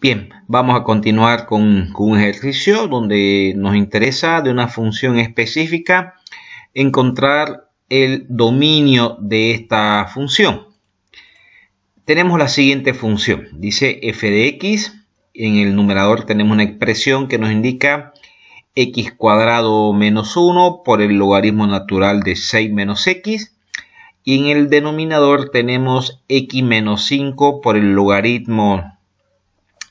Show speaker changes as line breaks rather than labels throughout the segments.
Bien, vamos a continuar con un ejercicio donde nos interesa de una función específica encontrar el dominio de esta función. Tenemos la siguiente función, dice f de x, en el numerador tenemos una expresión que nos indica x cuadrado menos 1 por el logaritmo natural de 6 menos x, y en el denominador tenemos x menos 5 por el logaritmo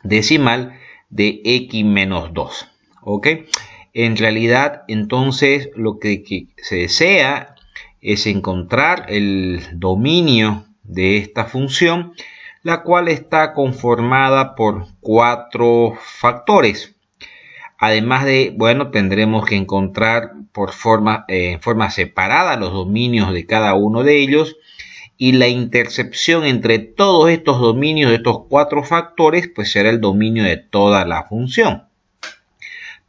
decimal de x menos 2. ¿Ok? En realidad, entonces, lo que se desea es encontrar el dominio de esta función, la cual está conformada por 4 factores. Además de, bueno, tendremos que encontrar por forma separada los dominios de cada uno de ellos, y la intercepción entre todos estos dominios de estos 4 factores pues será el dominio de toda la función.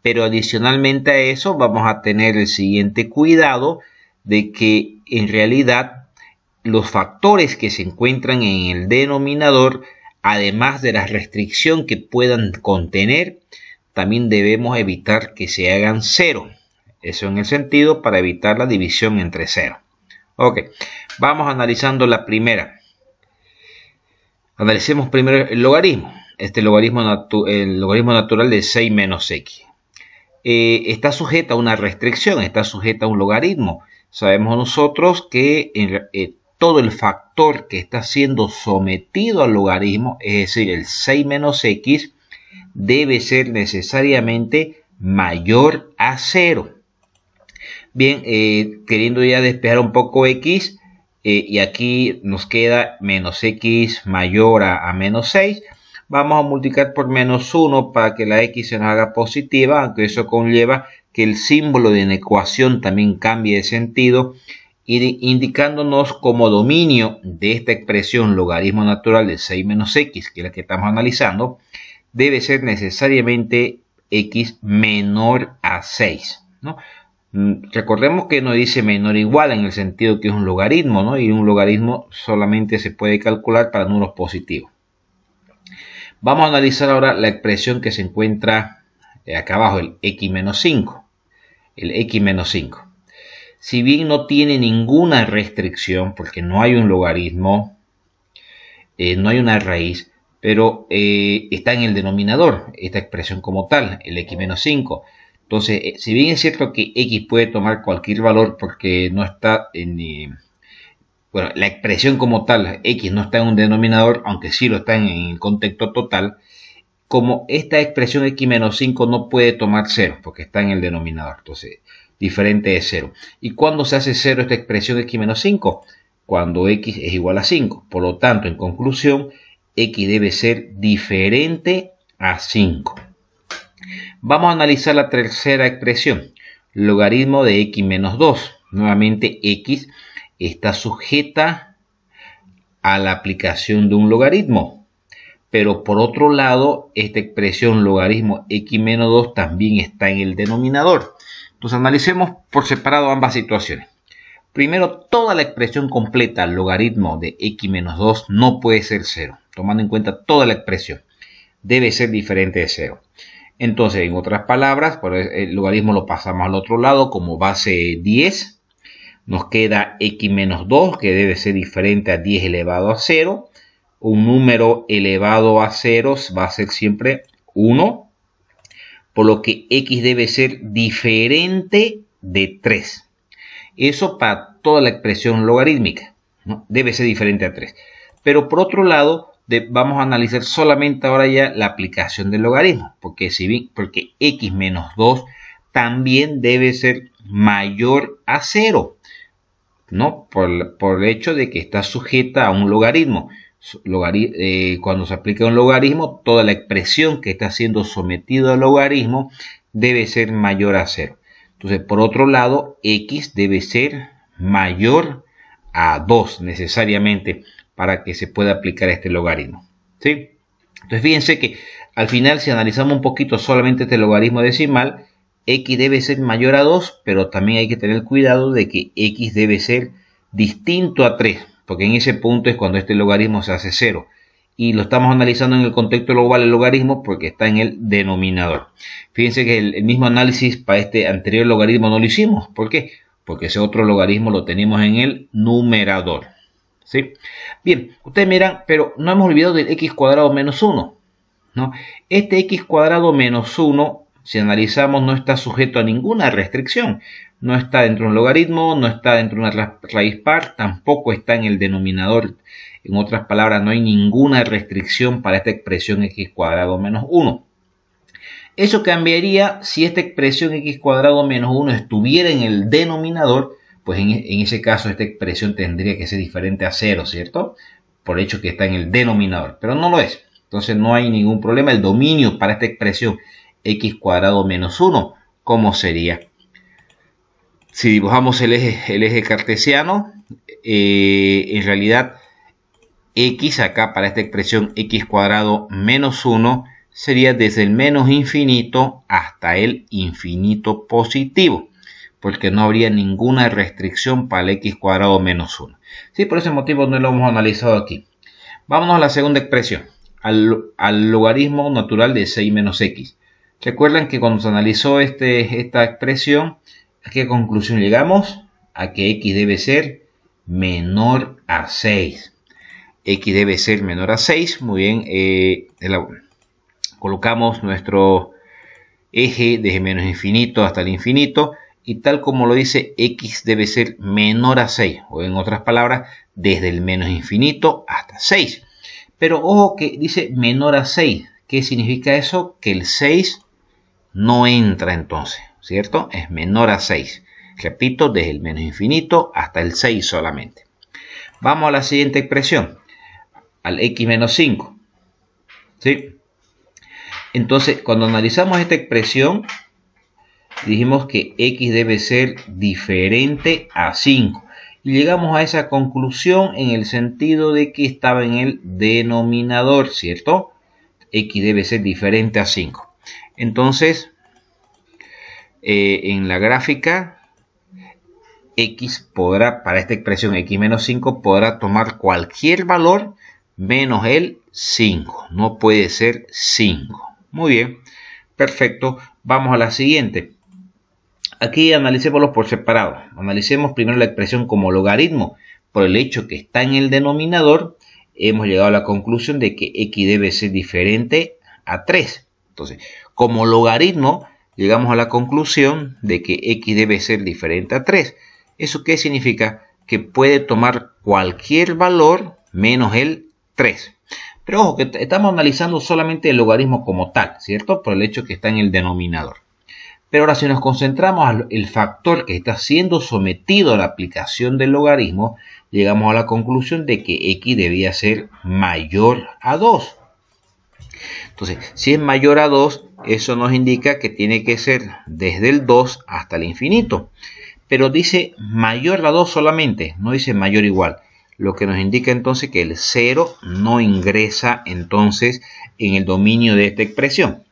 Pero adicionalmente a eso vamos a tener el siguiente cuidado de que en realidad los factores que se encuentran en el denominador, además de la restricción que puedan contener, también debemos evitar que se hagan 0. Eso en el sentido para evitar la división entre 0. Ok, vamos analizando la primera. Analicemos primero el logaritmo. El logaritmo natural de 6 menos x. Está sujeta a una restricción, está sujeta a un logaritmo. Sabemos nosotros que todo el factor que está siendo sometido al logaritmo, es decir, el 6 menos x, debe ser necesariamente mayor a 0. Bien, queriendo ya despejar un poco x, y aquí nos queda menos x mayor a menos 6, vamos a multiplicar por menos 1 para que la x se nos haga positiva, aunque eso conlleva que el símbolo de la ecuación también cambie de sentido, indicándonos como dominio de esta expresión logaritmo natural de 6 menos x, que es la que estamos analizando, debe ser necesariamente x menor a 6, ¿no? Recordemos que no dice menor o igual en el sentido que es un logaritmo, ¿no? Y un logaritmo solamente se puede calcular para números positivos. Vamos a analizar ahora la expresión que se encuentra acá abajo, el x menos 5. El x menos 5. Si bien no tiene ninguna restricción, porque no hay un logaritmo, no hay una raíz, pero está en el denominador, esta expresión como tal, el x menos 5. Entonces, si bien es cierto que x puede tomar cualquier valor porque no está en... bueno, la expresión como tal, x no está en un denominador, aunque sí lo está en el contexto total, como esta expresión x menos 5 no puede tomar 0 porque está en el denominador, entonces diferente de 0. ¿Y cuándo se hace 0 esta expresión x menos 5? Cuando x es igual a 5. Por lo tanto, en conclusión, x debe ser diferente a 5. Vamos a analizar la tercera expresión, logaritmo de x menos 2. Nuevamente x está sujeta a la aplicación de un logaritmo, pero por otro lado esta expresión logaritmo x menos 2 también está en el denominador. Entonces analicemos por separado ambas situaciones. Primero, toda la expresión completa logaritmo de x menos 2 no puede ser 0, tomando en cuenta toda la expresión, debe ser diferente de 0. Entonces, en otras palabras, por el logaritmo lo pasamos al otro lado como base 10. Nos queda x menos 2, que debe ser diferente a 10 elevado a 0. Un número elevado a 0 va a ser siempre 1. Por lo que x debe ser diferente de 3. Eso para toda la expresión logarítmica, ¿no? Debe ser diferente a 3. Pero por otro lado, vamos a analizar solamente ahora ya la aplicación del logaritmo, porque x menos 2 también debe ser mayor a 0, ¿no? Por el hecho de que está sujeta a un logaritmo. Cuando se aplica un logaritmo, toda la expresión que está siendo sometida al logaritmo debe ser mayor a 0. Entonces, por otro lado, x debe ser mayor a 2 necesariamente para que se pueda aplicar este logaritmo, ¿sí? Entonces fíjense que al final, si analizamos un poquito solamente este logaritmo decimal, x debe ser mayor a 2, pero también hay que tener cuidado de que x debe ser distinto a 3, porque en ese punto es cuando este logaritmo se hace 0. y lo estamos analizando en el contexto global el logaritmo porque está en el denominador. Fíjense que el mismo análisis para este anterior logaritmo no lo hicimos. ¿Por qué? Porque ese otro logaritmo lo tenemos en el numerador. ¿Sí? Bien, ustedes miran, pero no hemos olvidado del x cuadrado menos 1. ¿No? Este x cuadrado menos 1, si analizamos, no está sujeto a ninguna restricción. No está dentro de un logaritmo, no está dentro de una raíz par, tampoco está en el denominador. En otras palabras, no hay ninguna restricción para esta expresión x cuadrado menos 1. Eso cambiaría si esta expresión x cuadrado menos 1 estuviera en el denominador, pues en ese caso esta expresión tendría que ser diferente a 0, ¿cierto? Por el hecho que está en el denominador, pero no lo es. Entonces no hay ningún problema. El dominio para esta expresión x cuadrado menos 1, ¿cómo sería? Si dibujamos el eje cartesiano, en realidad x acá para esta expresión x cuadrado menos 1 sería desde el menos infinito hasta el infinito positivo, porque no habría ninguna restricción para el x cuadrado menos 1. Sí, por ese motivo no lo hemos analizado aquí. Vámonos a la segunda expresión, al logaritmo natural de 6 menos x. Recuerdan que cuando se analizó esta expresión, ¿a qué conclusión llegamos? A que x debe ser menor a 6. X debe ser menor a 6. Muy bien, colocamos nuestro eje desde menos infinito hasta el infinito. Y tal como lo dice, x debe ser menor a 6. O en otras palabras, desde el menos infinito hasta 6. Pero ojo que dice menor a 6. ¿Qué significa eso? Que el 6 no entra entonces, ¿cierto? Es menor a 6. Repito, desde el menos infinito hasta el 6 solamente. Vamos a la siguiente expresión, al x menos 5. ¿Sí? Entonces, cuando analizamos esta expresión, dijimos que x debe ser diferente a 5. Y llegamos a esa conclusión en el sentido de que estaba en el denominador, ¿cierto? X debe ser diferente a 5. Entonces, en la gráfica, x podrá, para esta expresión x menos 5, podrá tomar cualquier valor menos el 5. No puede ser 5. Muy bien, perfecto. Vamos a la siguiente. Aquí analicémoslos por separado. Analicemos primero la expresión como logaritmo. Por el hecho que está en el denominador, hemos llegado a la conclusión de que x debe ser diferente a 3. Entonces, como logaritmo, llegamos a la conclusión de que x debe ser diferente a 3. ¿Eso qué significa? Que puede tomar cualquier valor menos el 3. Pero ojo, que estamos analizando solamente el logaritmo como tal, ¿cierto? Por el hecho que está en el denominador. Pero ahora si nos concentramos en el factor que está siendo sometido a la aplicación del logaritmo, llegamos a la conclusión de que x debía ser mayor a 2. Entonces, si es mayor a 2, eso nos indica que tiene que ser desde el 2 hasta el infinito. Pero dice mayor a 2 solamente, no dice mayor igual. Lo que nos indica entonces que el 0 no ingresa entonces en el dominio de esta expresión.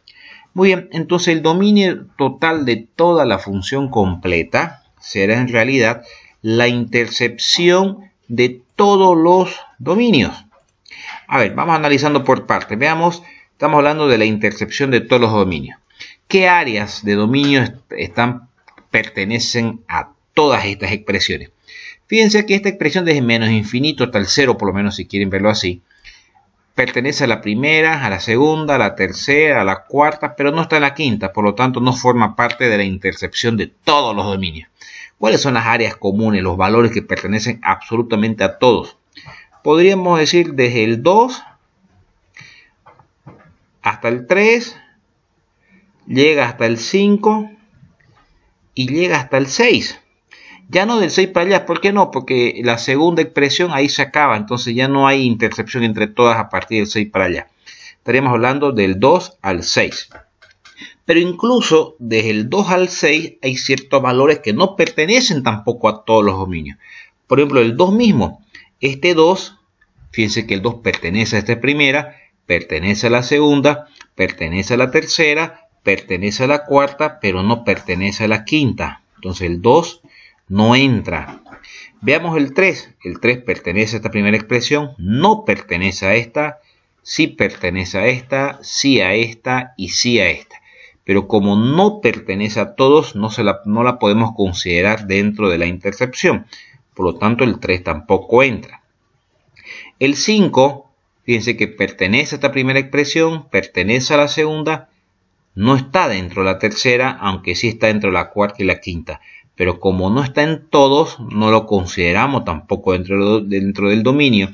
Muy bien, entonces el dominio total de toda la función completa será en realidad la intercepción de todos los dominios. A ver, vamos analizando por partes. Veamos, estamos hablando de la intercepción de todos los dominios. ¿Qué áreas de dominio pertenecen a todas estas expresiones? Fíjense que esta expresión desde menos infinito hasta el 0, por lo menos si quieren verlo así, pertenece a la primera, a la segunda, a la tercera, a la cuarta, pero no está en la quinta, por lo tanto no forma parte de la intercepción de todos los dominios. ¿Cuáles son las áreas comunes, los valores que pertenecen absolutamente a todos? Podríamos decir desde el 2 hasta el 3, llega hasta el 5 y llega hasta el 6. Ya no del 6 para allá, ¿por qué no? Porque la segunda expresión ahí se acaba, entonces ya no hay intercepción entre todas a partir del 6 para allá. Estaríamos hablando del 2 al 6. Pero incluso desde el 2 al 6 hay ciertos valores que no pertenecen tampoco a todos los dominios. Por ejemplo, el 2 mismo. Este 2, fíjense que el 2 pertenece a esta primera, pertenece a la segunda, pertenece a la tercera, pertenece a la cuarta, pero no pertenece a la quinta. Entonces el 2 no entra. Veamos el 3. El 3 pertenece a esta primera expresión, no pertenece a esta sí pertenece a esta, sí a esta y sí a esta. Pero como no pertenece a todos, no la podemos considerar dentro de la intercepción. Por lo tanto, el 3 tampoco entra. El 5, fíjense que pertenece a esta primera expresión, pertenece a la segunda, no está dentro de la tercera, aunque sí está dentro de la cuarta y la quinta. Pero como no está en todos, no lo consideramos tampoco dentro del dominio.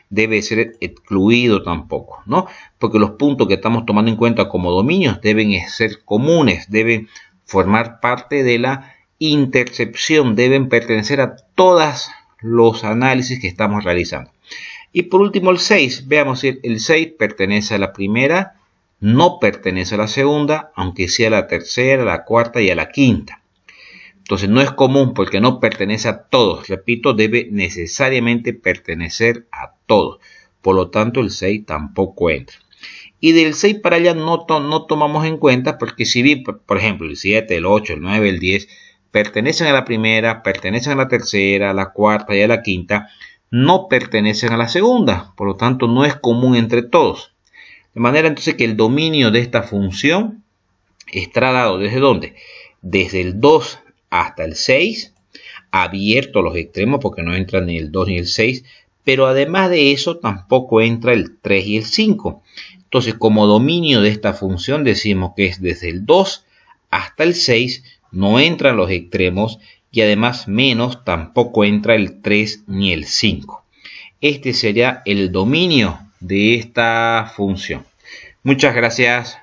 Debe ser excluido tampoco, ¿no? Porque los puntos que estamos tomando en cuenta como dominios deben ser comunes, deben formar parte de la intercepción, deben pertenecer a todos los análisis que estamos realizando. Y por último el 6, veamos si el 6 pertenece a la primera, no pertenece a la segunda, aunque sea a la tercera, a la cuarta y a la quinta. Entonces no es común porque no pertenece a todos. Repito, debe necesariamente pertenecer a todos. Por lo tanto, el 6 tampoco entra. Y del 6 para allá no tomamos en cuenta porque si bien, por ejemplo, el 7, el 8, el 9, el 10 pertenecen a la primera, pertenecen a la tercera, a la cuarta y a la quinta, no pertenecen a la segunda. Por lo tanto, no es común entre todos. De manera entonces que el dominio de esta función está dado ¿desde dónde? Desde el 2 hasta el 6, abierto los extremos porque no entran ni el 2 ni el 6, pero además de eso tampoco entra el 3 y el 5. Entonces, como dominio de esta función decimos que es desde el 2 hasta el 6, no entran los extremos y además menos tampoco entra el 3 ni el 5. Este sería el dominio de esta función. Muchas gracias.